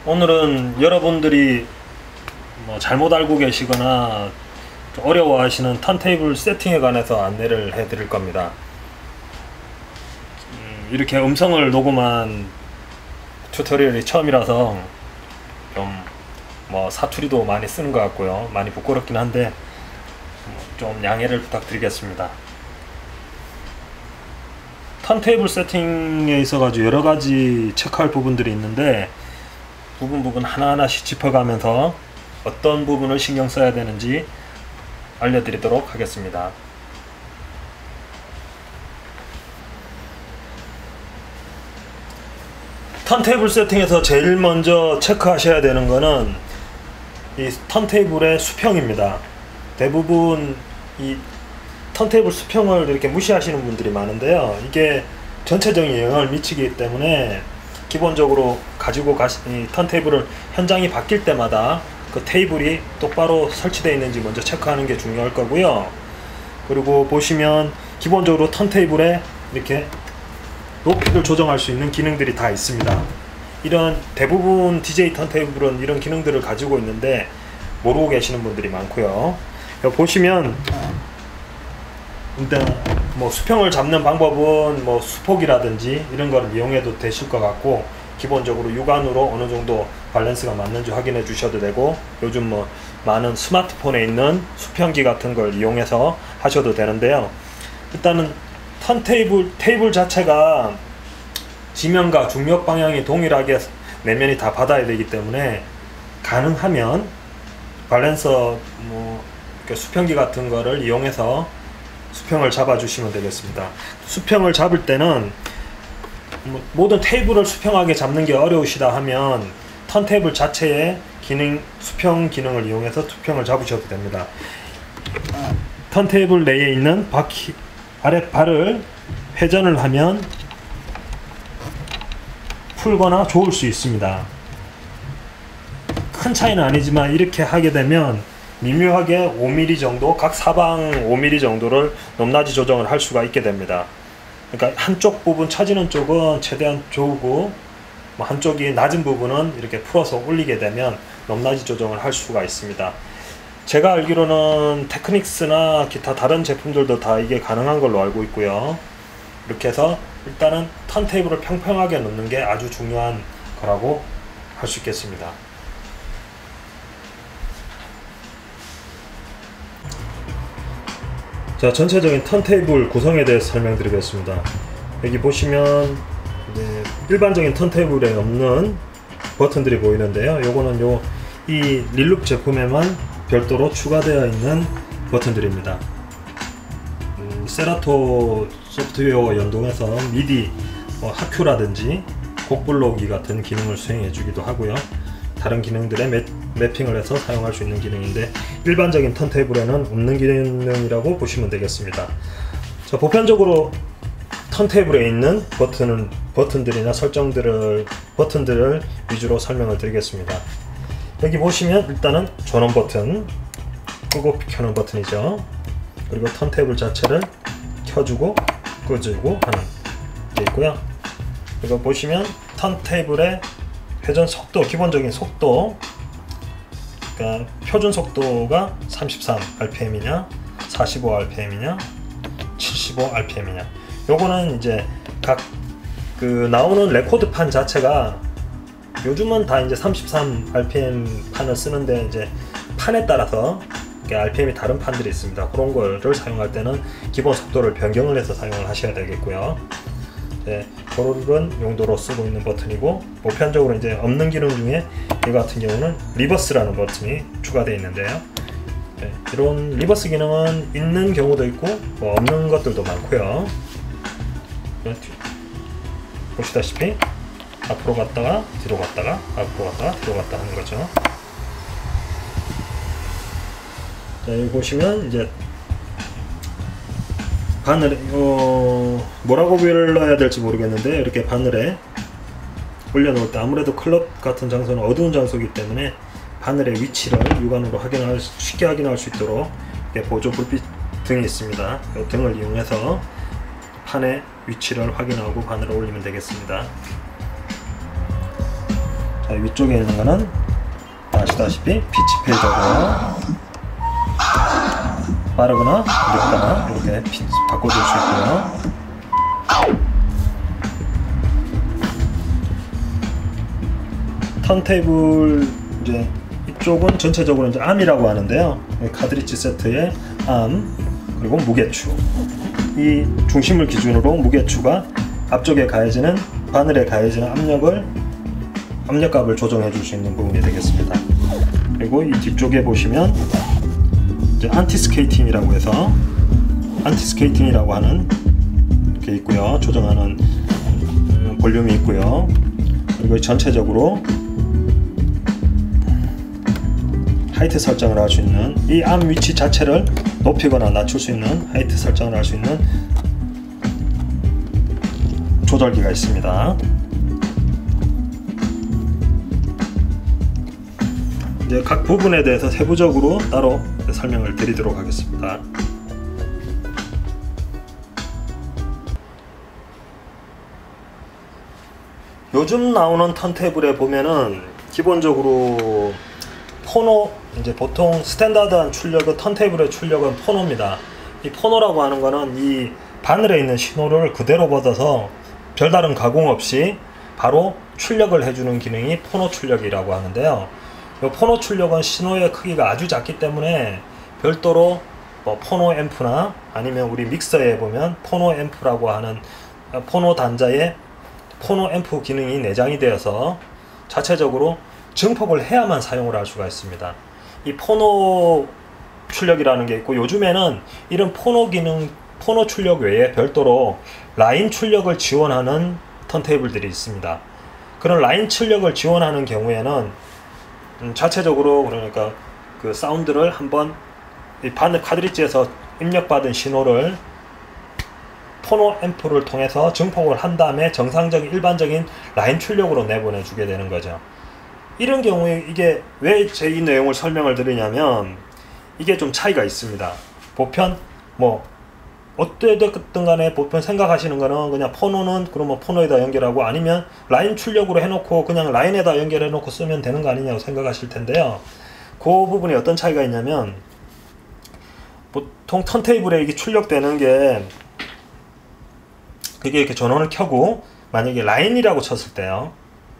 오늘은 여러분들이 잘못 알고 계시거나 좀 어려워하시는 턴테이블 세팅에 관해서 안내를 해드릴 겁니다. 이렇게 음성을 녹음한 튜토리얼이 처음이라서 좀 사투리도 많이 쓰는 것 같고요. 많이 부끄럽긴 한데 좀 양해를 부탁드리겠습니다. 턴테이블 세팅에 있어가지고 여러가지 체크할 부분들이 있는데 부분 하나하나씩 짚어가면서 어떤 부분을 신경 써야 되는지 알려드리도록 하겠습니다. 턴테이블 세팅에서 제일 먼저 체크하셔야 되는 거는 이 턴테이블의 수평입니다. 대부분 이 턴테이블 수평을 이렇게 무시하시는 분들이 많은데요, 이게 전체적인 영향을 미치기 때문에 기본적으로 가지고 이 턴테이블을 현장이 바뀔 때마다 그 테이블이 똑바로 설치되어 있는지 먼저 체크하는 게 중요할 거고요. 그리고 보시면 기본적으로 턴테이블에 이렇게 높이를 조정할 수 있는 기능들이 다 있습니다. 이런 대부분 DJ 턴테이블은 이런 기능들을 가지고 있는데 모르고 계시는 분들이 많고요. 여기 보시면 일단 수평을 잡는 방법은 수폭이라든지 이런 걸 이용해도 되실 것 같고, 기본적으로 육안으로 어느 정도 밸런스가 맞는지 확인해 주셔도 되고, 요즘 많은 스마트폰에 있는 수평기 같은 걸 이용해서 하셔도 되는데요. 일단은 테이블 자체가 지면과 중력 방향이 동일하게 내면이 다 받아야 되기 때문에 가능하면 밸런서 수평기 같은 거를 이용해서 수평을 잡아 주시면 되겠습니다. 수평을 잡을 때는 모든 테이블을 수평하게 잡는 게 어려우시다 하면 턴테이블 자체의 수평 기능을 이용해서 수평을 잡으셔도 됩니다. 턴테이블 내에 있는 바퀴 아랫발을 회전을 하면 풀거나 조을 수 있습니다. 큰 차이는 아니지만 이렇게 하게 되면 미묘하게 5mm 정도, 각 사방 5mm 정도를 높낮이 조정을 할 수가 있게 됩니다. 그러니까 한쪽 부분 처지는 쪽은 최대한 조우고 한쪽이 낮은 부분은 이렇게 풀어서 올리게 되면 높낮이 조정을 할 수가 있습니다. 제가 알기로는 테크닉스나 기타 다른 제품들도 다 이게 가능한 걸로 알고 있고요. 이렇게 해서 일단은 턴테이블을 평평하게 놓는 게 아주 중요한 거라고 할 수 있겠습니다. 자, 전체적인 턴테이블 구성에 대해서 설명드리겠습니다. 여기 보시면 일반적인 턴테이블에 없는 버튼들이 보이는데요, 요거는 이 릴룹 제품에만 별도로 추가되어 있는 버튼들입니다. 세라토 소프트웨어와 연동해서 미디 하큐라든지 곡 불러오기 같은 기능을 수행해 주기도 하고요. 다른 기능들에 매핑을 해서 사용할 수 있는 기능인데 일반적인 턴테이블에는 없는 기능이라고 보시면 되겠습니다. 자, 보편적으로 턴테이블에 있는 버튼들이나 버튼들을 위주로 설명을 드리겠습니다. 여기 보시면 일단은 전원 버튼, 끄고 켜는 버튼이죠. 그리고 턴테이블 자체를 켜주고 끄주고 하는 게 있고요. 그리고 보시면 턴테이블의 회전 속도, 기본적인 속도, 그러니까 표준 속도가 33rpm이냐 45rpm이냐 75rpm이냐, 요거는 이제 각 나오는 레코드판 자체가 요즘은 다 이제 33rpm 판을 쓰는데, 이제 판에 따라서 RPM이 다른 판들이 있습니다. 그런 거를 사용할 때는 기본 속도를 변경을 해서 사용을 하셔야 되겠고요. 그런 용도로 쓰고 있는 버튼이고, 보편적으로 이제 없는 기능 중에 이 같은 경우는 리버스라는 버튼이 추가되어 있는데요, 이런 리버스 기능은 있는 경우도 있고 없는 것들도 많고요. 보시다시피 앞으로 갔다가 뒤로 갔다가 앞으로 갔다가 뒤로 갔다 하는 거죠. 자, 여기 보시면 이제 바늘에 뭐라고 불러야 될지 모르겠는데, 이렇게 바늘에 올려놓을 때 아무래도 클럽 같은 장소는 어두운 장소이기 때문에 바늘의 위치를 육안으로 쉽게 확인할 수 있도록 보조 불빛 등이 있습니다. 이 등을 이용해서 판의 위치를 확인하고 바늘을 올리면 되겠습니다. 자, 위쪽에 있는 거는 아시다시피 피치 페이더고요. 빠르거나 느리거나 이렇게 바꿔줄 수 있고요. 턴테이블 이제 이쪽은 전체적으로 이제 암이라고 하는데요. 카드리지 세트의 암 그리고 무게추. 이 중심을 기준으로 무게추가 앞쪽에 가해지는 바늘에 가해지는 압력값을 조정해 줄 수 있는 부분이 되겠습니다. 그리고 이 뒤쪽에 보시면 이제 안티스케이팅이라고 해서 안티스케이팅이라고 하는 게 있고요. 조정하는 볼륨이 있고요. 그리고 전체적으로 하이트 설정을 할 수 있는 이 암 위치 자체를 높이거나 낮출 수 있는 하이트 설정을 할 수 있는 조절기가 있습니다. 이제 각 부분에 대해서 세부적으로 따로 설명을 드리도록 하겠습니다. 요즘 나오는 턴테이블에 보면은 기본적으로 포노, 이제 보통 스탠다드한 출력은 턴테이블의 출력은 포노입니다. 이 포노라고 하는 거는 이 바늘에 있는 신호를 그대로 받아서 별다른 가공 없이 바로 출력을 해주는 기능이 포노 출력이라고 하는데요. 이 포노 출력은 신호의 크기가 아주 작기 때문에 별도로 포노 앰프나 아니면 우리 믹서에 보면 포노 앰프라고 하는 포노 단자에 포노 앰프 기능이 내장이 되어서 자체적으로 증폭을 해야만 사용을 할 수가 있습니다. 이 포노 출력이라는 게 있고, 요즘에는 이런 포노 기능, 포노 출력 외에 별도로 라인 출력을 지원하는 턴테이블들이 있습니다. 그런 라인 출력을 지원하는 경우에는 자체적으로 그러니까 그 사운드를 한번 이 바늘 카드리지에서 입력받은 신호를 포노 앰프를 통해서 증폭을 한 다음에 정상적인 일반적인 라인 출력으로 내보내 주게 되는 거죠. 이런 경우에 이게 왜 제 이 내용을 설명을 드리냐면 이게 좀 차이가 있습니다. 보편 뭐 어때든 간에 보편 생각하시는 거는 그냥 포노는 그러면 포노에다 연결하고 아니면 라인 출력으로 해놓고 그냥 라인에다 연결해 놓고 쓰면 되는 거 아니냐고 생각하실 텐데요. 그 부분이 어떤 차이가 있냐면 보통 턴테이블에 이게 출력되는 게 그게 이렇게 전원을 켜고 만약에 라인이라고 쳤을 때요.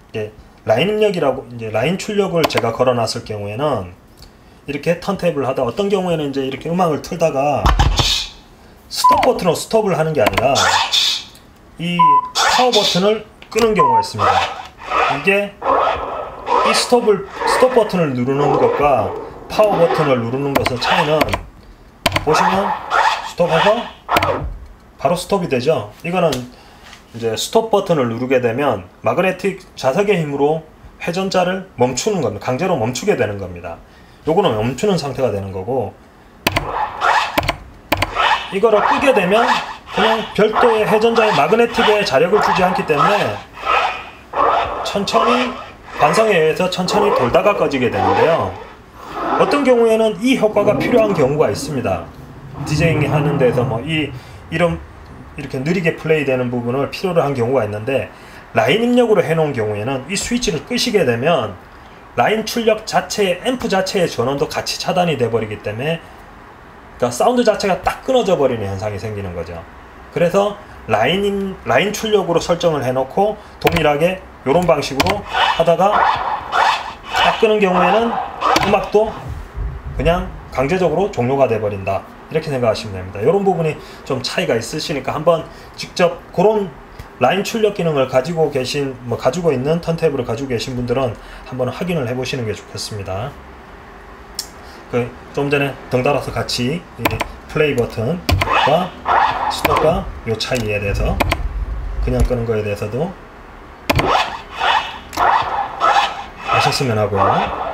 이게 라인 입력이라고 이제 라인 출력을 제가 걸어놨을 경우에는 이렇게 턴테이블을 하다 어떤 경우에는 이제 이렇게 음악을 틀다가 스톱 버튼으로 스톱을 하는 게 아니라 이 파워 버튼을 끄는 경우가 있습니다. 이게 이 스톱 버튼을 누르는 것과 파워 버튼을 누르는 것의 차이는 보시면 스톱해서 바로 스톱이 되죠. 이거는 이제 스톱 버튼을 누르게 되면 마그네틱 자석의 힘으로 회전자를 멈추는 겁니다. 강제로 멈추게 되는 겁니다. 요거는 멈추는 상태가 되는 거고, 이거를 끄게 되면 그냥 별도의 회전자의 마그네틱에 자력을 주지 않기 때문에 천천히 관성에 의해서 천천히 돌다가 꺼지게 되는데요. 어떤 경우에는 이 효과가 필요한 경우가 있습니다. 디제잉 하는 데서 뭐 이렇게 느리게 플레이 되는 부분을 필요로 한 경우가 있는데, 라인 입력으로 해놓은 경우에는 이 스위치를 끄시게 되면 라인 출력 자체의 앰프 자체의 전원도 같이 차단이 돼 버리기 때문에 그러니까 사운드 자체가 딱 끊어져 버리는 현상이 생기는 거죠. 그래서 라인 출력으로 설정을 해놓고 동일하게 이런 방식으로 하다가 딱 끄는 경우에는 음악도 그냥 강제적으로 종료가 돼 버린다, 이렇게 생각하시면 됩니다. 이런 부분이 좀 차이가 있으시니까 한번 직접 그런 라인 출력 기능을 가지고 있는 턴테이블을 가지고 계신 분들은 한번 확인을 해 보시는 게 좋겠습니다. 좀 전에 덩달아서 같이 이 플레이 버튼과 스톱과 요 차이에 대해서, 그냥 끄는 거에 대해서도 아셨으면 하고요.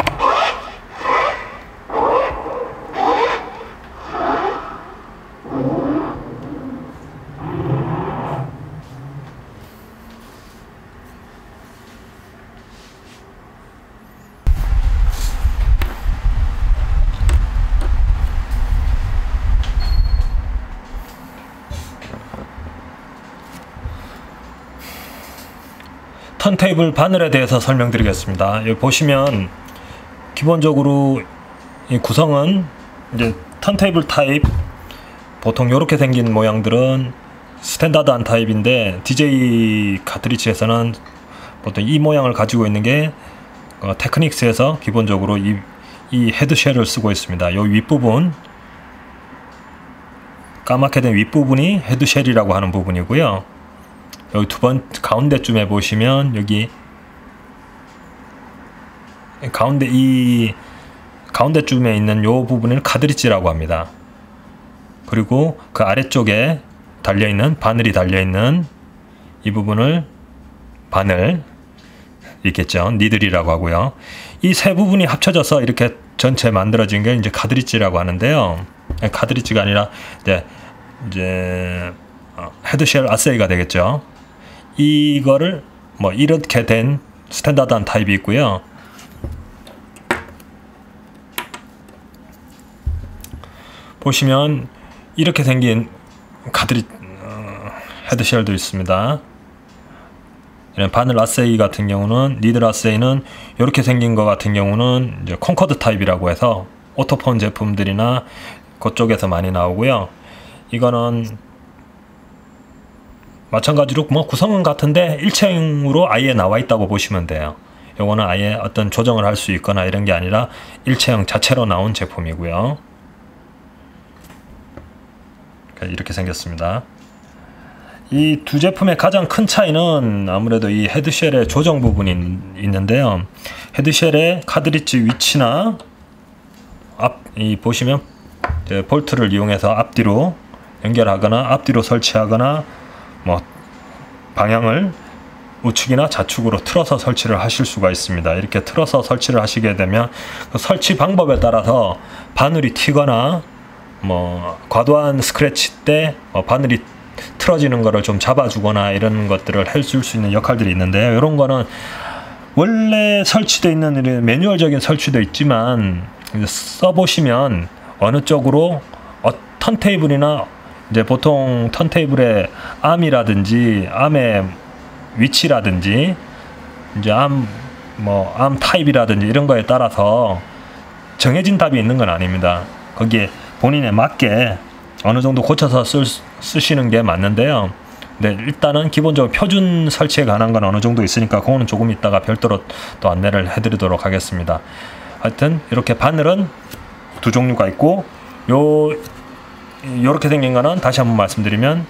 턴테이블 바늘에 대해서 설명드리겠습니다. 여기 보시면 기본적으로 이 구성은 이제 턴테이블 타입, 보통 이렇게 생긴 모양들은 스탠다드한 타입인데 DJ 카트리지에서는 보통 이 모양을 가지고 있는 게 테크닉스에서 기본적으로 이 헤드쉘을 쓰고 있습니다. 이 윗부분, 까맣게 된 윗부분이 헤드쉘이라고 하는 부분이고요. 여기 가운데쯤에 보시면 여기 가운데쯤에 있는 요 부분을 카드리지라고 합니다. 그리고 그 아래쪽에 바늘이 달려있는 이 부분을 바늘 있겠죠. 니들이라고 하고요. 이 세 부분이 합쳐져서 이렇게 전체 만들어진 게 이제 카드리지라고 하는데요. 카드리지가 아니라 이제 헤드쉘 아세이가 되겠죠. 이거를 뭐 이렇게 된 스탠다드한 타입이 있고요. 보시면 이렇게 생긴 헤드쉘도 있습니다. 이런 바늘 아세이 같은 경우는, 니들 아세이는 이렇게 생긴 거 같은 경우는 이제 콘코드 타입이라고 해서 오토폰 제품들이나 그쪽에서 많이 나오고요. 이거는 마찬가지로 뭐 구성은 같은데 일체형으로 아예 나와 있다고 보시면 돼요. 요거는 아예 어떤 조정을 할 수 있거나 이런 게 아니라 일체형 자체로 나온 제품이고요. 이렇게 생겼습니다. 이 두 제품의 가장 큰 차이는 아무래도 이 헤드쉘의 조정 부분이 있는데요. 헤드쉘의 카드리지 위치나 보시면 볼트를 이용해서 앞뒤로 연결하거나 앞뒤로 설치하거나 뭐 방향을 우측이나 좌측으로 틀어서 설치를 하실 수가 있습니다. 이렇게 틀어서 설치를 하시게 되면 그 설치 방법에 따라서 바늘이 튀거나 뭐 과도한 스크래치 때 바늘이 틀어지는 거를 좀 잡아주거나 이런 것들을 해줄 수 있는 역할들이 있는데요. 이런 거는 원래 설치되어 있는 매뉴얼적인 설치도 있지만 써보시면 어느 쪽으로 턴테이블이나 이제 보통 턴테이블의 암이라든지 암의 위치라든지 이제 암 타입이라든지 이런 거에 따라서 정해진 답이 있는 건 아닙니다. 거기에 본인에 맞게 어느 정도 고쳐서 쓰시는 게 맞는데요. 네, 일단은 기본적으로 표준 설치에 관한 건 어느 정도 있으니까 그거는 조금 있다가 별도로 또 안내를 해드리도록 하겠습니다. 하여튼 이렇게 바늘은 두 종류가 있고 요렇게 생긴 거는 다시 한번 말씀드리면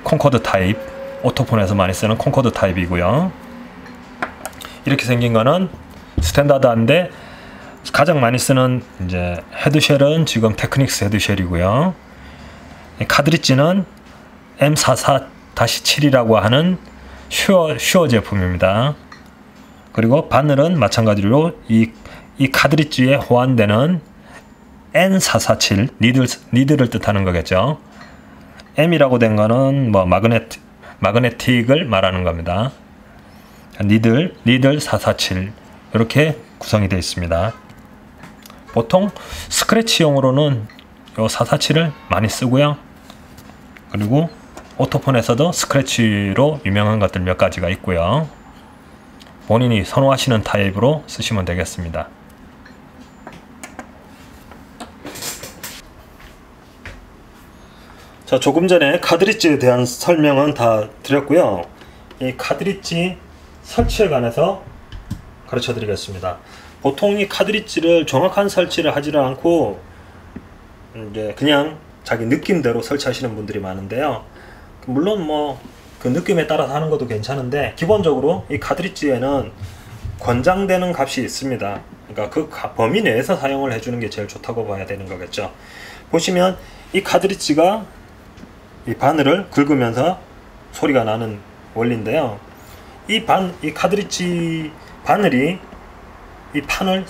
콘코드 타입, 오토폰에서 많이 쓰는 콘코드 타입이고요. 이렇게 생긴 거는 스탠다드한데 가장 많이 쓰는 이제 헤드쉘은 지금 테크닉스 헤드쉘이고요. 카드리지는 M44-7이라고 하는 슈어 제품입니다. 그리고 바늘은 마찬가지로 이 카드리지에 호환되는 N447 니들을 뜻하는 거겠죠. M이라고 된 거는 뭐 마그네틱을 말하는 겁니다. 니들 447 이렇게 구성이 되어 있습니다. 보통 스크래치용으로는 요 447을 많이 쓰고요. 그리고 오토폰에서도 스크래치로 유명한 것들 몇 가지가 있고요. 본인이 선호하시는 타입으로 쓰시면 되겠습니다. 자, 조금 전에 카드리지에 대한 설명은 다 드렸고요. 이 카드리지 설치에 관해서 가르쳐 드리겠습니다. 보통 이 카드리지를 정확한 설치를 하지를 않고 이제 그냥 자기 느낌대로 설치하시는 분들이 많은데요. 물론 뭐 그 느낌에 따라서 하는 것도 괜찮은데 기본적으로 이 카드리지에는 권장되는 값이 있습니다. 그러니까 그 범위 내에서 사용을 해주는 게 제일 좋다고 봐야 되는 거겠죠. 보시면 이 카드리지가 이 바늘을 긁으면서 소리가 나는 원리인데요. 이 카드리지 바늘이 이 바늘이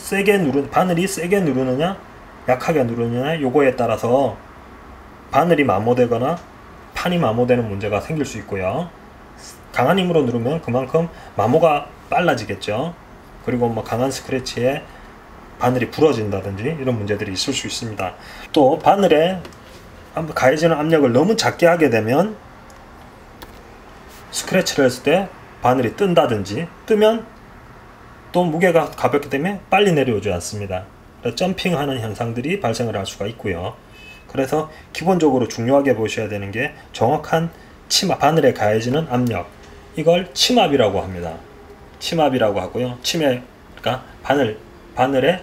세게 누르느냐 약하게 누르느냐 요거에 따라서 바늘이 마모되거나 판이 마모되는 문제가 생길 수 있고요. 강한 힘으로 누르면 그만큼 마모가 빨라지겠죠. 그리고 뭐 강한 스크래치에 바늘이 부러진다든지 이런 문제들이 있을 수 있습니다. 또 바늘에 가해지는 압력을 너무 작게 하게 되면 스크래치를 했을 때 바늘이 뜬다든지, 뜨면 또 무게가 가볍기 때문에 빨리 내려오지 않습니다. 점핑하는 현상들이 발생을 할 수가 있고요. 그래서 기본적으로 중요하게 보셔야 되는 게 정확한 치마, 바늘에 가해지는 압력, 이걸 침압이라고 합니다. 침압이라고 하고요. 그러니까 바늘의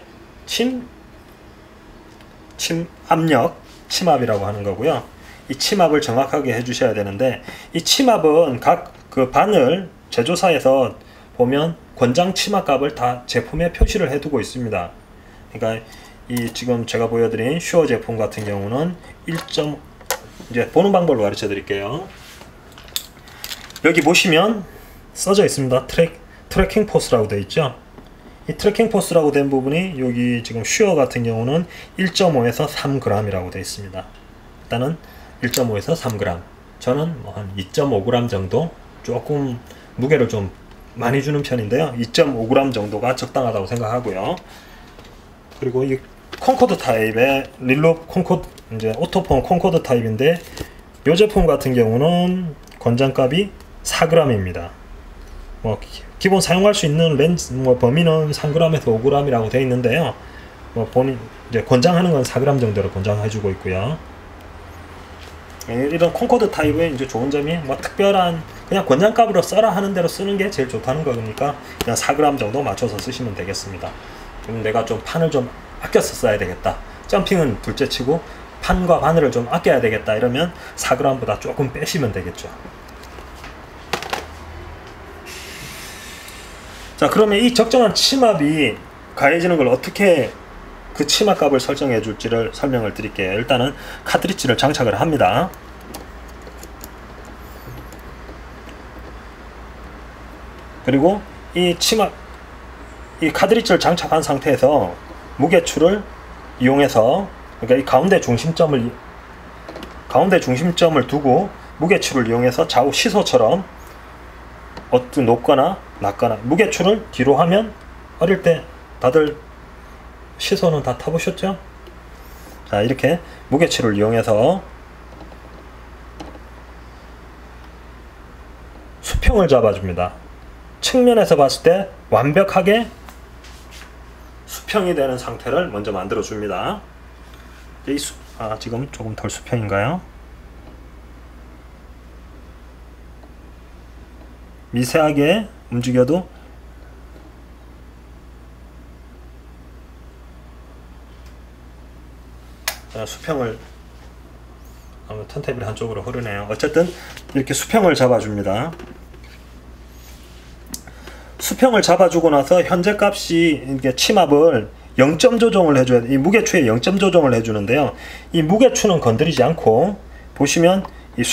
압력, 침압이라고 하는 거고요. 이 침압을 정확하게 해주셔야 되는데, 이 침압은 각 그 바늘 제조사에서 보면 권장 침압값을 다 제품에 표시를 해두고 있습니다. 그러니까 이 지금 제가 보여드린 슈어 제품 같은 경우는 이제 보는 방법을 가르쳐 드릴게요. 여기 보시면 써져 있습니다. 트래킹 포스라고 되어 있죠. 이 트래킹 포스라고 된 부분이 여기 지금 슈어 같은 경우는 1.5에서 3g이라고 되어 있습니다. 일단은 1.5에서 3g. 저는 한 2.5g 정도, 조금 무게를 좀 많이 주는 편인데요. 2.5g 정도가 적당하다고 생각하고요. 그리고 이 콘코드 타입의 릴롭 콘코드, 이제 오토폼 콘코드 타입인데, 이 제품 같은 경우는 권장값이 4g입니다. 기본 사용할 수 있는 렌즈 범위는 3g에서 5g이라고 되어 있는데요. 본인 이제 권장하는 건 4g 정도로 권장해주고 있고요. 이런 콘코드 타입의 이제 좋은 점이 특별한 그냥 권장값으로 써라 하는 대로 쓰는 게 제일 좋다는 거니까 그냥 4g 정도 맞춰서 쓰시면 되겠습니다. 그럼 내가 좀 판을 좀 아껴서 써야 되겠다, 점핑은 둘째치고 판과 바늘을 좀 아껴야 되겠다, 이러면 4g보다 조금 빼시면 되겠죠. 자, 그러면 이 적정한 침압이 가해지는 걸 어떻게 그 침압값을 설정해 줄지를 설명을 드릴게요. 일단은 카트리지를 장착을 합니다. 그리고 이 카트리지를 장착한 상태에서 무게추를 이용해서, 그러니까 이 가운데 중심점을 두고 무게추를 이용해서 좌우 시소처럼 높거나 낮거나, 무게추를 뒤로 하면, 어릴 때 다들 시소는 다 타보셨죠? 자, 이렇게 무게추를 이용해서 수평을 잡아줍니다. 측면에서 봤을 때 완벽하게 수평이 되는 상태를 먼저 만들어 줍니다. 지금 조금 덜 수평인가요? 미세하게 움직여도 수평을, 턴테이블이 한쪽으로 흐르네요. 어쨌든 이렇게 수평을 잡아줍니다. 수평을 잡아주고 나서 현재 값이, 이게 침압을 0점 조정을 해줘야 돼. 이 무게추에 0점 조정을 해주는데요. 이 무게추는 건드리지 않고, 보시면 이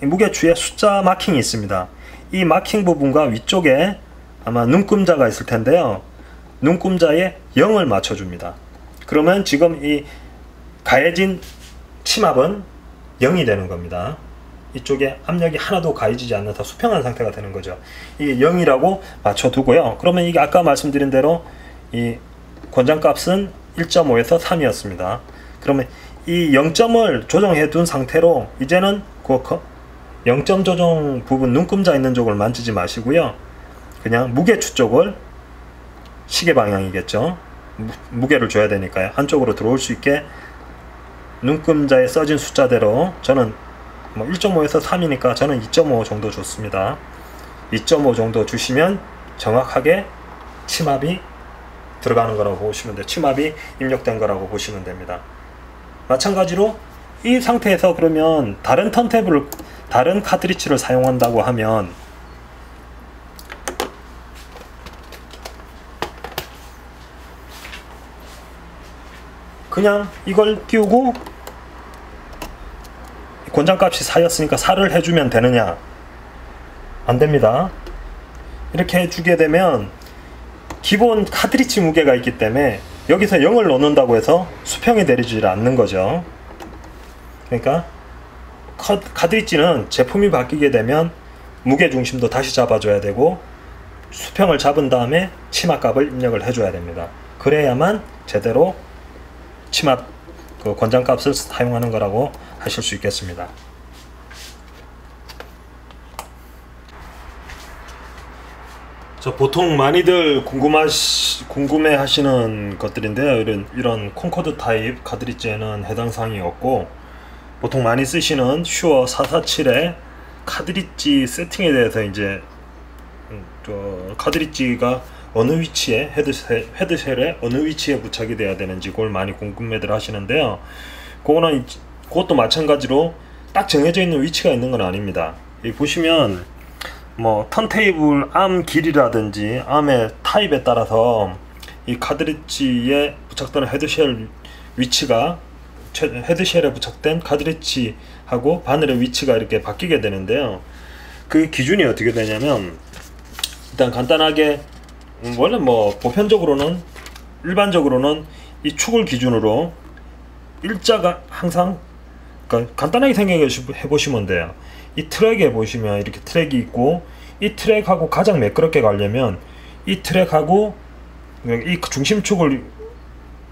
무게추에 숫자 마킹이 있습니다. 이 마킹 부분과 위쪽에 아마 눈금자가 있을 텐데요. 눈금자에 0을 맞춰줍니다. 그러면 지금 이 가해진 침압은 0이 되는 겁니다. 이쪽에 압력이 하나도 가해지지 않아서 수평한 상태가 되는 거죠. 이게 0이라고 맞춰두고요. 그러면 이게 아까 말씀드린 대로 이 권장값은 1.5에서 3이었습니다. 그러면 이 0점을 조정해 둔 상태로 이제는 그 0점 조정 부분, 눈금자 있는 쪽을 만지지 마시고요. 그냥 무게추 쪽을, 시계 방향이겠죠. 무게를 줘야 되니까요. 한쪽으로 들어올 수 있게 눈금자에 써진 숫자대로, 저는 1.5에서 3이니까 저는 2.5 정도 줬습니다. 2.5 정도 주시면 정확하게 침압이 들어가는 거라고 보시면 돼요. 침압이 입력된 거라고 보시면 됩니다. 마찬가지로 이 상태에서 그러면 다른 카트리지를 사용한다고 하면, 그냥 이걸 끼우고 권장값이 4였으니까 4를 해주면 되느냐? 안됩니다. 이렇게 해주게 되면 기본 카트리지 무게가 있기 때문에 여기서 0을 넣는다고 해서 수평이 내리지 않는 거죠. 그러니까 카트리지는 제품이 바뀌게 되면 무게중심도 다시 잡아줘야 되고, 수평을 잡은 다음에 침압값을 입력을 해줘야 됩니다. 그래야만 제대로 침압 권장값을 사용하는 거라고 하실 수 있겠습니다. 자, 보통 많이들 궁금해 하시는 것들인데요. 이런 콘코드 타입 카드리지에는 해당 사항이 없고, 보통 많이 쓰시는 슈어 447의 카드리지 세팅에 대해서 이제 카드리지가 어느 위치에 헤드쉘에 어느 위치에 부착이 돼야 되는지 그걸 많이 궁금해들 하시는데요. 그것도 마찬가지로 딱 정해져 있는 위치가 있는 건 아닙니다. 여기 보시면 뭐 턴테이블 암 길이라든지 암의 타입에 따라서 이 카드리지에 부착되는 헤드쉘 위치가 헤드쉘에 부착된 카드리지하고 바늘의 위치가 이렇게 바뀌게 되는데요. 그 기준이 어떻게 되냐면, 일단 간단하게 원래 뭐 보편적으로는 일반적으로는 이 축을 기준으로 일자가 항상, 그러니까 간단하게 생각해 보시면 돼요. 이 트랙에 보시면 이렇게 트랙이 있고, 이 트랙하고 가장 매끄럽게 가려면 이 트랙하고 이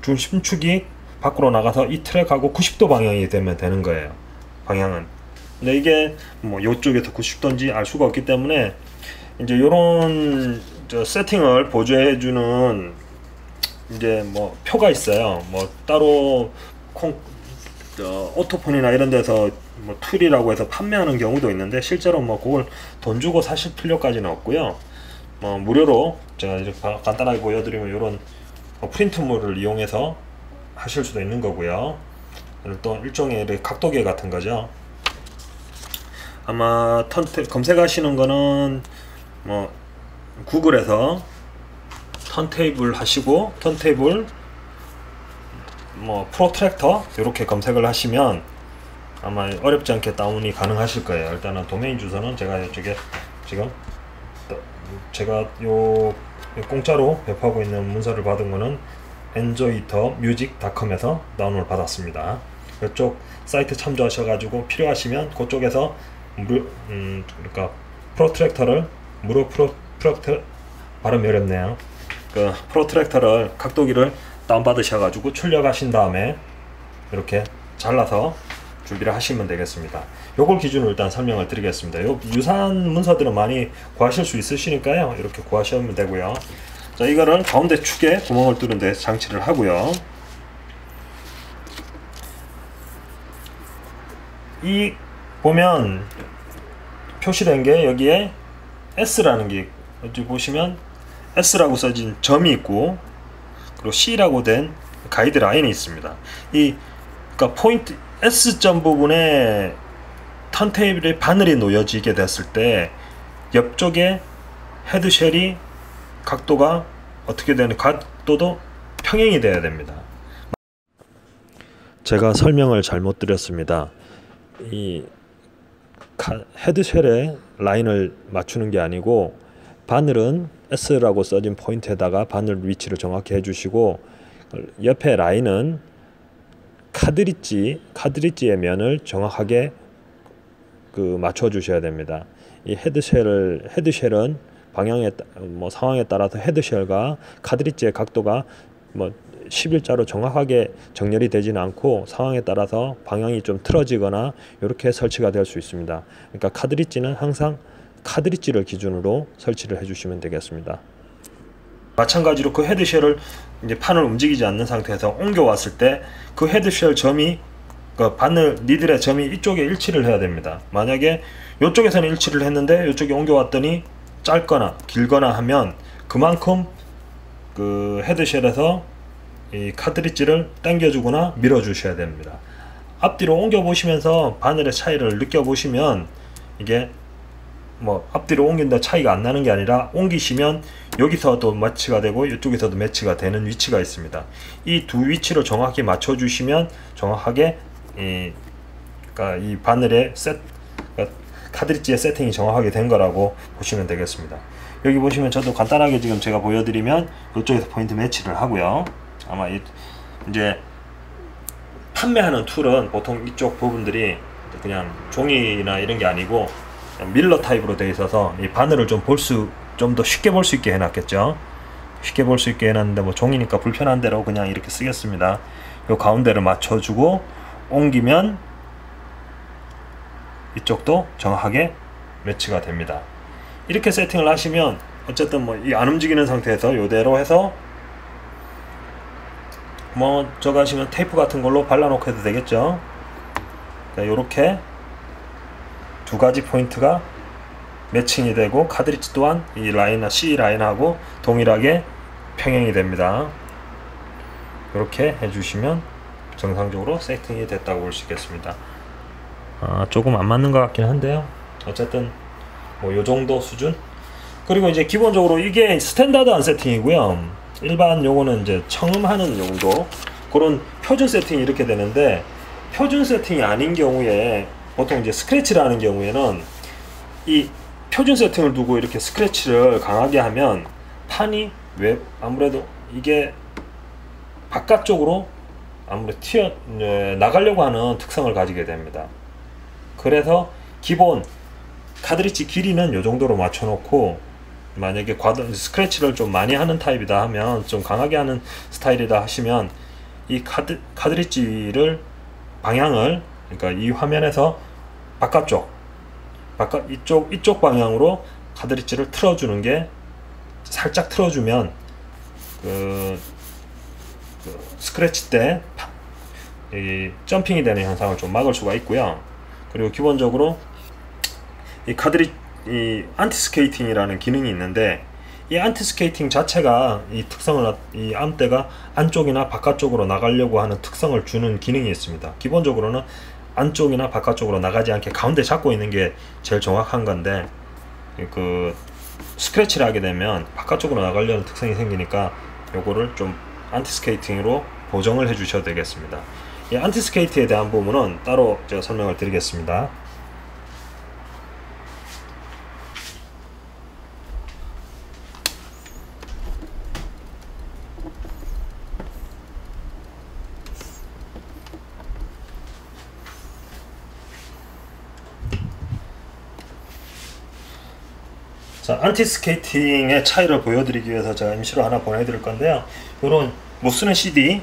중심축이 밖으로 나가서 이 트랙하고 90도 방향이 되면 되는 거예요, 방향은. 근데 이게 뭐 이쪽에서 90도인지 알 수가 없기 때문에 이제 요런 세팅을 보조해주는 이제 뭐 표가 있어요. 뭐 따로 오토폰이나 이런 데서 뭐 툴이라고 해서 판매하는 경우도 있는데, 실제로 뭐 그걸 돈 주고 사실 필요까지는 없고요. 뭐 무료로 제가 이렇게 간단하게 보여드리면 이런 프린트물을 이용해서 하실 수도 있는 거고요. 또 일종의 각도계 같은 거죠. 아마 검색하시는 거는 뭐 구글에서 턴테이블 하시고 턴테이블 뭐 프로트랙터 이렇게 검색을 하시면 아마 어렵지 않게 다운이 가능하실 거예요. 일단은 도메인 주소는 제가 이쪽에 지금 제가 요 공짜로 배포하고 있는 문서를 받은 거는 enjoythemusic.com에서 다운을 받았습니다. 이쪽 사이트 참조하셔가지고 필요하시면 그쪽에서 그러니까 프로트랙터를 발음이 어렵네요. 그 프로트랙터를 각도기를 다운받으셔가지고 출력하신 다음에 이렇게 잘라서 준비를 하시면 되겠습니다. 요걸 기준으로 일단 설명을 드리겠습니다. 요 유사한 문서들은 많이 구하실 수 있으시니까요, 이렇게 구하시면 되고요. 자, 이거는 가운데 축에 구멍을 뚫은 데 장치를 하고요. 이 보면 표시된 게 여기에 S라는 게 여기 보시면 S라고 써진 점이 있고, 그리고 C라고 된 가이드라인이 있습니다. 그러니까 포인트 S점 부분에 턴테이블의 바늘이 놓여지게 됐을 때 옆쪽에 헤드쉘이 각도가 어떻게 되는, 각도도 평행이 돼야 됩니다. 제가 설명을 잘못 드렸습니다. 이 헤드쉘에 라인을 맞추는 게 아니고, 바늘은 S라고 써진 포인트에다가 바늘 위치를 정확히 해주시고, 옆에 라인은 카드리지의 면을 정확하게 맞춰 주셔야 됩니다. 이 헤드쉘은 방향에 뭐 상황에 따라서 헤드쉘과 카드리지의 각도가 뭐 11자로 정확하게 정렬이 되지는 않고, 상황에 따라서 방향이 좀 틀어지거나 이렇게 설치가 될 수 있습니다. 그러니까 카드리지는 항상 카드리지를 기준으로 설치를 해주시면 되겠습니다. 마찬가지로 그 헤드쉘을 이제 판을 움직이지 않는 상태에서 옮겨왔을 때 그 헤드쉘 점이, 그 바늘 니들의 점이 이쪽에 일치를 해야 됩니다. 만약에 이쪽에서는 일치를 했는데 이쪽에 옮겨왔더니 짧거나 길거나 하면 그만큼 그 헤드쉘에서 이 카드리지를 당겨주거나 밀어주셔야 됩니다. 앞뒤로 옮겨 보시면서 바늘의 차이를 느껴 보시면, 이게 뭐 앞뒤로 옮긴다 차이가 안 나는 게 아니라, 옮기시면 여기서도 매치가 되고 이쪽에서도 매치가 되는 위치가 있습니다. 이 두 위치를 정확히 맞춰 주시면 정확하게 그러니까 이 바늘의 그러니까 카드리지의 세팅이 정확하게 된 거라고 보시면 되겠습니다. 여기 보시면 저도 간단하게 지금 제가 보여드리면 이쪽에서 포인트 매치를 하고요. 아마 이제 판매하는 툴은 보통 이쪽 부분들이 그냥 종이나 이런 게 아니고 밀러 타입으로 되어 있어서 이 바늘을 좀 더 쉽게 볼 수 있게 해놨겠죠. 쉽게 볼 수 있게 해놨는데 뭐 종이니까 불편한 대로 그냥 이렇게 쓰겠습니다. 요 가운데를 맞춰주고 옮기면 이쪽도 정확하게 매치가 됩니다. 이렇게 세팅을 하시면 어쨌든 뭐 이 안 움직이는 상태에서 요대로 해서 뭐 저거 하시면 테이프 같은 걸로 발라놓고 해도 되겠죠. 요렇게 두 가지 포인트가 매칭이 되고 카드리지 또한 이 라인, C 라인하고 동일하게 평행이 됩니다. 이렇게 해주시면 정상적으로 세팅이 됐다고 볼 수 있겠습니다. 조금 안 맞는 것 같긴 한데요. 어쨌든 뭐 요정도 수준. 그리고 이제 기본적으로 이게 스탠다드한 세팅이고요. 일반 요거는 이제 청음하는 용도, 그런 표준 세팅이 이렇게 되는데, 표준 세팅이 아닌 경우에 보통 이제 스크래치를 하는 경우에는 이 표준 세팅을 두고 이렇게 스크래치를 강하게 하면 판이 왜 아무래도 이게 바깥쪽으로 아무래도 나가려고 하는 특성을 가지게 됩니다. 그래서 기본 카드리지 길이는 요 정도로 맞춰놓고, 만약에 스크래치를 좀 많이 하는 타입이다 하면, 좀 강하게 하는 스타일이다 하시면 이 카드리지를 방향을, 그러니까 이 화면에서 이쪽 방향으로 카드리지를 틀어주는 게, 살짝 틀어주면 스크래치 때 이 점핑이 되는 현상을 좀 막을 수가 있고요. 그리고 기본적으로 이 안티스케이팅이라는 기능이 있는데, 이 안티스케이팅 자체가 이 암대가 안쪽이나 바깥쪽으로 나가려고 하는 특성을 주는 기능이 있습니다. 기본적으로는 안쪽이나 바깥쪽으로 나가지 않게 가운데 잡고 있는 게 제일 정확한 건데, 그 스크래치를 하게 되면 바깥쪽으로 나가려는 특성이 생기니까 요거를 좀 안티스케이팅으로 보정을 해 주셔도 되겠습니다. 이 안티스케이트에 대한 부분은 따로 제가 설명을 드리겠습니다. 자, 안티스케이팅의 차이를 보여드리기 위해서 제가 임시로 하나 보내드릴 건데요. 요런 못 쓰는 CD,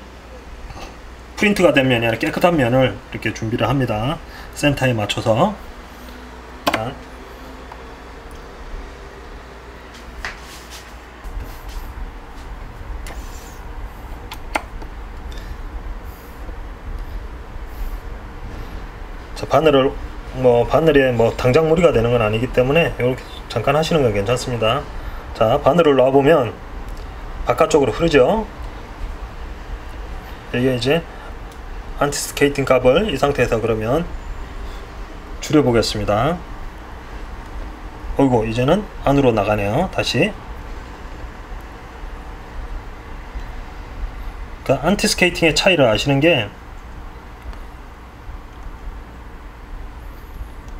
프린트가 된 면이 아니라 깨끗한 면을 이렇게 준비를 합니다. 센터에 맞춰서. 자, 바늘에 뭐 당장 무리가 되는 건 아니기 때문에 이렇게 잠깐 하시는 건 괜찮습니다. 자, 바늘을 놔보면 바깥쪽으로 흐르죠. 이게 이제 안티스케이팅 값을 이 상태에서 그러면 줄여보겠습니다. 어이구, 이제는 안으로 나가네요. 다시. 그러니까 안티스케이팅의 차이를 아시는 게,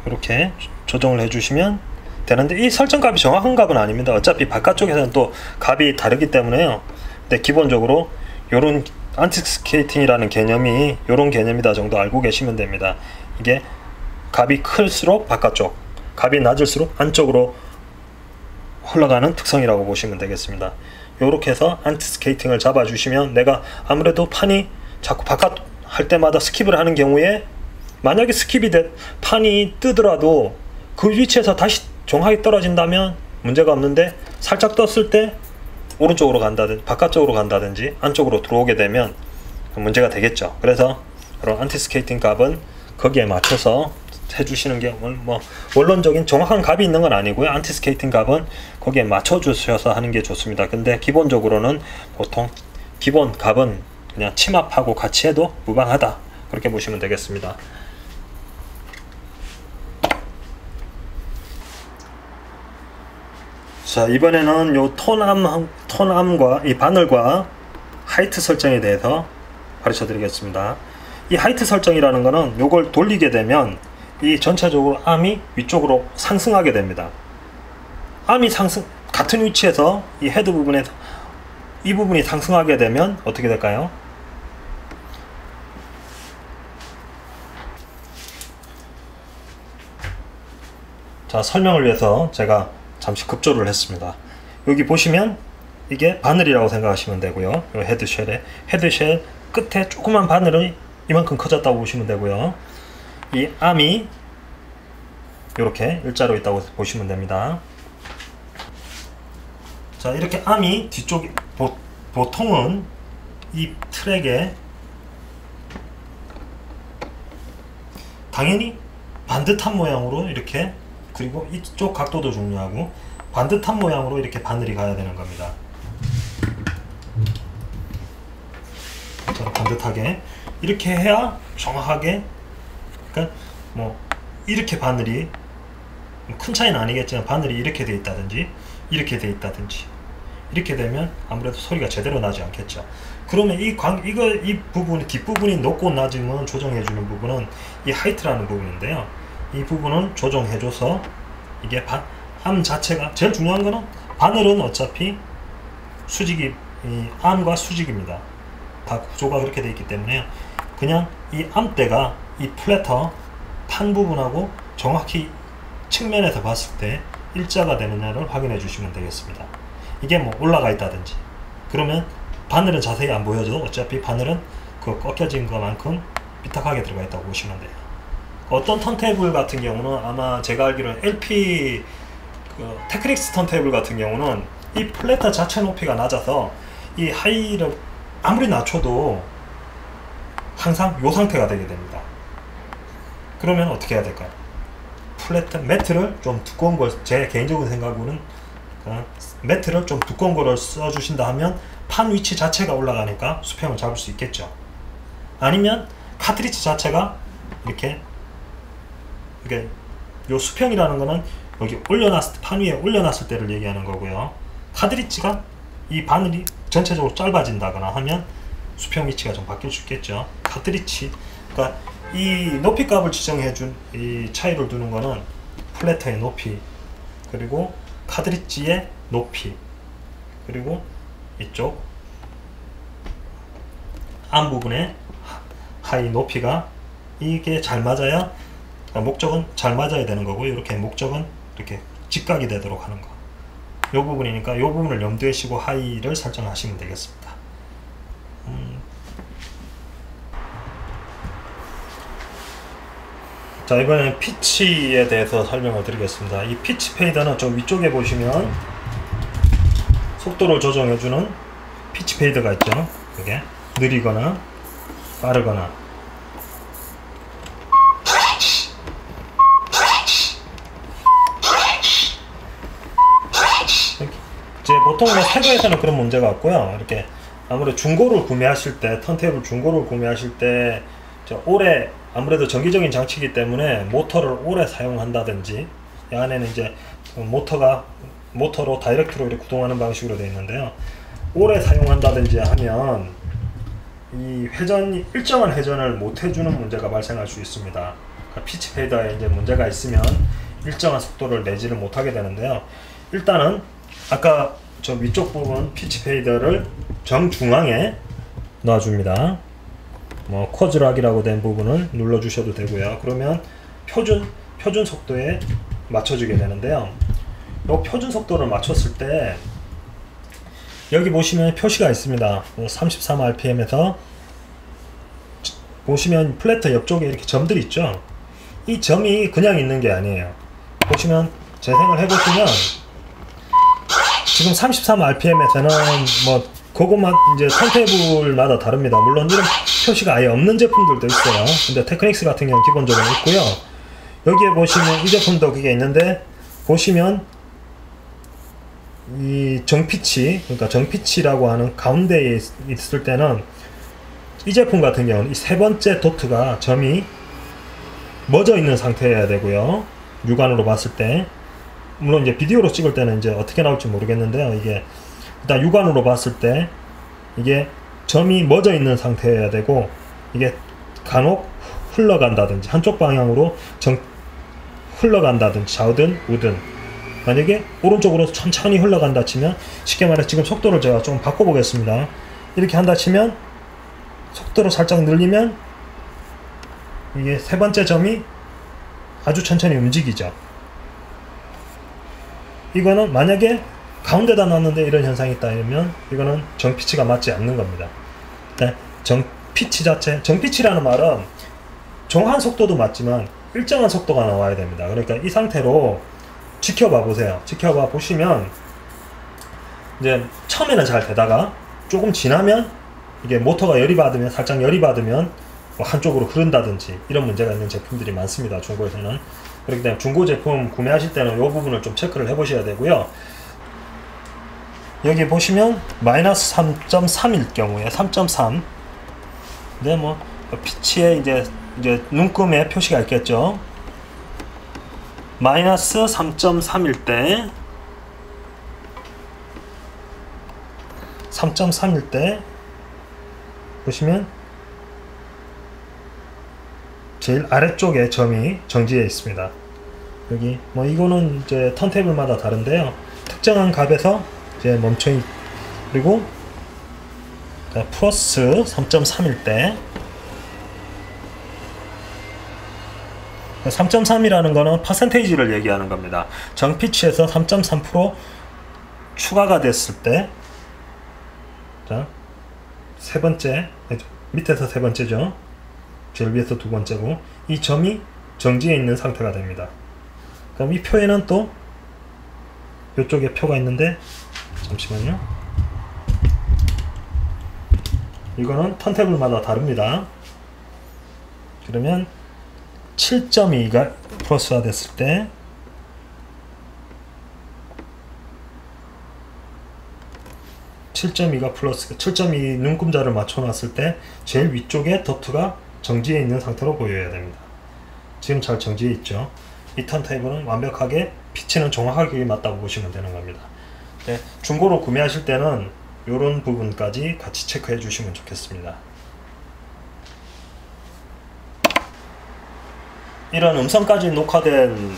이렇게 조정을 해주시면 되는데, 이 설정 값이 정확한 값은 아닙니다. 어차피 바깥쪽에서는 또 값이 다르기 때문에요. 근데 기본적으로 요런 안티스케이팅이라는 개념이 요런 개념이다 정도 알고 계시면 됩니다. 이게 값이 클수록 바깥쪽, 값이 낮을수록 안쪽으로 흘러가는 특성이라고 보시면 되겠습니다. 요렇게 해서 안티스케이팅을 잡아주시면, 내가 아무래도 판이 자꾸 바깥 할 때마다 스킵을 하는 경우에, 만약에 스킵이 판이 뜨더라도 그 위치에서 다시 정확히 떨어진다면 문제가 없는데, 살짝 떴을 때 오른쪽으로 간다든지 바깥쪽으로 간다든지 안쪽으로 들어오게 되면 문제가 되겠죠. 그래서 이런 안티스케이팅 값은 거기에 맞춰서 해주시는 게, 뭐 원론적인 정확한 값이 있는 건 아니고요. 안티스케이팅 값은 거기에 맞춰 주셔서 하는 게 좋습니다. 근데 기본적으로는 보통 기본 값은 그냥 침합하고 같이 해도 무방하다, 그렇게 보시면 되겠습니다. 자, 이번에는 요 톤암과 이 바늘과 하이트 설정에 대해서 가르쳐 드리겠습니다. 이 하이트 설정이라는 거는 요걸 돌리게 되면 이 전체적으로 암이 위쪽으로 상승하게 됩니다. 암이 같은 위치에서 이 헤드 부분에서 이 부분이 상승하게 되면 어떻게 될까요? 자, 설명을 위해서 제가 잠시 급조를 했습니다. 여기 보시면 이게 바늘이라고 생각하시면 되고요. 헤드쉘 끝에 조그만 바늘이 이만큼 커졌다고 보시면 되고요. 이 암이 이렇게 일자로 있다고 보시면 됩니다. 자, 이렇게 암이 뒤쪽에 보통은 이 트랙에 당연히 반듯한 모양으로 이렇게, 그리고 이쪽 각도도 중요하고 반듯한 모양으로 이렇게 바늘이 가야 되는 겁니다. 자, 반듯하게 이렇게 해야 정확하게, 그러니까 뭐 이렇게 바늘이 큰 차이는 아니겠지만 바늘이 이렇게 돼 있다든지 이렇게 돼 있다든지 이렇게 되면 아무래도 소리가 제대로 나지 않겠죠. 그러면 이 부분, 뒷부분이 높고 낮음은 조정해주는 부분은 이 하이트라는 부분인데요. 이 부분은 조정해줘서 이게 암 자체가, 제일 중요한 거는 바늘은 어차피 수직이, 이 암과 수직입니다. 다 구조가 그렇게 되어 있기 때문에 그냥 이 암대가 이 플래터 판 부분하고 정확히 측면에서 봤을 때 일자가 되느냐를 확인해 주시면 되겠습니다. 이게 뭐 올라가 있다든지 그러면 바늘은 자세히 안 보여도 어차피 바늘은 그 꺾여진 것만큼 삐딱하게 들어가 있다고 보시면 돼요. 어떤 턴테이블 같은 경우는 아마 제가 알기로는 LP 테크닉스 턴테이블 같은 경우는 이 플래터 자체 높이가 낮아서 이 하이를 아무리 낮춰도 항상 이 상태가 되게 됩니다. 그러면 어떻게 해야 될까요? 매트를 좀 두꺼운 걸, 제 개인적인 생각으로는 매트를 좀 두꺼운 거를 써주신다 하면 판 위치 자체가 올라가니까 수평을 잡을 수 있겠죠. 아니면 카트리지 자체가 이렇게 요 수평이라는 거는 여기 올려놨을 때, 판 위에 올려놨을 때를 얘기하는 거고요. 카트리지가 이 바늘이 전체적으로 짧아진다거나 하면 수평 위치가 좀 바뀔 수 있겠죠. 카트리지, 그러니까 이 높이 값을 지정해준 이 차이를 두는 거는 플래터의 높이, 그리고 카트리지의 높이, 그리고 이쪽 암 부분의 하이 높이가 이게 잘 맞아야, 목적은 잘 맞아야 되는 거고, 이렇게 목적은 이렇게 직각이 되도록 하는 거. 요 부분이니까 요 부분을 염두에 시고 하이를 설정하시면 되겠습니다. 자, 이번에는 피치에 대해서 설명을 드리겠습니다. 이 피치 페이더는 저 위쪽에 보시면 속도를 조정해주는 피치 페이더가 있죠. 그게 느리거나 빠르거나, 이제 보통 세부에서는 그런 문제가 없고요. 이렇게 아무래도 중고를 구매하실 때, 턴테이블 중고를 구매하실 때 오래, 아무래도 전기적인 장치이기 때문에 모터를 오래 사용한다든지, 이 안에는 이제 모터로 다이렉트로 이렇게 구동하는 방식으로 되어 있는데요. 오래 사용한다든지 하면 이 회전이, 일정한 회전을 못 해주는 문제가 발생할 수 있습니다. 그러니까 피치 페이더에 이제 문제가 있으면 일정한 속도를 내지를 못하게 되는데요. 일단은 아까 저 위쪽 부분 피치 페이더를 정중앙에 놔줍니다. 뭐 쿼즈락이라고 된 부분을 눌러 주셔도 되고요. 그러면 표준 속도에 맞춰주게 되는데요. 이 표준 속도를 맞췄을 때 여기 보시면 표시가 있습니다. 33rpm에서 보시면 플래터 옆쪽에 이렇게 점들이 있죠. 이 점이 그냥 있는 게 아니에요. 보시면 재생을 해보시면 지금 33rpm에서는 뭐 그것만 이제 턴테이블마다 다릅니다. 물론 이런 표시가 아예 없는 제품들도 있어요. 근데 테크닉스 같은 경우는 기본적으로 있고요. 여기에 보시면 이 제품도 그게 있는데, 보시면 이 정피치, 그러니까 정피치라고 하는 가운데에 있을 때는 이 제품 같은 경우는 이 세 번째 도트가 점이 멎어 있는 상태여야 되고요. 육안으로 봤을 때, 물론 이제 비디오로 찍을 때는 이제 어떻게 나올지 모르겠는데요. 이게 일단 육안으로 봤을 때 이게 점이 멎어 있는 상태여야 되고, 이게 간혹 흘러간다든지 한쪽 방향으로 흘러간다든지 좌우든 우든, 만약에 오른쪽으로 천천히 흘러간다 치면, 쉽게 말해 지금 속도를 제가 좀 바꿔보겠습니다. 이렇게 한다 치면 속도를 살짝 늘리면 이게 세 번째 점이 아주 천천히 움직이죠. 이거는 만약에 가운데다 놨는데 이런 현상이 있다 이러면 이거는 정피치가 맞지 않는 겁니다. 정피치 자체, 정피치라는 말은 정한 속도도 맞지만 일정한 속도가 나와야 됩니다. 그러니까 이 상태로 지켜봐 보세요. 지켜봐 보시면 이제 처음에는 잘 되다가 조금 지나면 이게 모터가 열이 받으면, 살짝 열이 받으면 뭐 한쪽으로 흐른다든지 이런 문제가 있는 제품들이 많습니다. 중고에서는. 그렇기 때문에 중고 제품 구매하실 때는 이 부분을 좀 체크를 해 보셔야 되고요. 여기 보시면 마이너스 3.3일 경우에 3.3. 근데 뭐 피치에 이제 눈금에 표시가 있겠죠. 마이너스 3.3일 때 3.3일 때 보시면 제일 아래쪽에 점이 정지해 있습니다. 여기 뭐 이거는 이제 턴테이블마다 다른데요. 특정한 값에서 이제 멈춰 그리고 플러스 3.3일 때 3.3이라는 거는 퍼센테이지를 얘기하는 겁니다. 정피치에서 3.3% 추가가 됐을 때, 자, 세 번째, 밑에서 세 번째죠. 제일 위에서 두 번째고, 이 점이 정지해 있는 상태가 됩니다. 그럼 이 표에는 또 이쪽에 표가 있는데, 잠시만요. 이거는 턴테이블마다 다릅니다. 그러면 7.2가 플러스가 됐을 때 7.2가 플러스, 7.2 눈금자를 맞춰 놨을 때 제일 위쪽에 더트가 정지해 있는 상태로 보여야 됩니다. 지금 잘 정지해 있죠. 이 턴테이블은 완벽하게 피치는 정확하게 맞다고 보시면 되는 겁니다. 네, 중고로 구매하실 때는 이런 부분까지 같이 체크해 주시면 좋겠습니다. 이런 음성까지 녹화된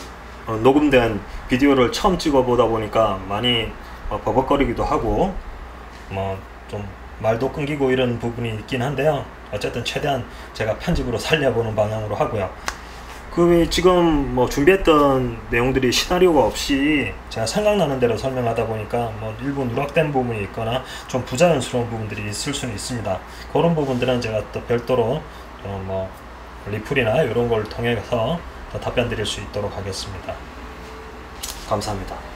녹음된 비디오를 처음 찍어 보다 보니까 많이 버벅거리기도 하고 뭐 좀 말도 끊기고 이런 부분이 있긴 한데요. 어쨌든 최대한 제가 편집으로 살려보는 방향으로 하고요. 그 외에 지금 뭐 준비했던 내용들이 시나리오가 없이 제가 생각나는 대로 설명하다 보니까 뭐 일부 누락된 부분이 있거나 좀 부자연스러운 부분들이 있을 수는 있습니다. 그런 부분들은 제가 또 별도로 뭐 리플이나 이런 걸 통해서 답변 드릴 수 있도록 하겠습니다. 감사합니다.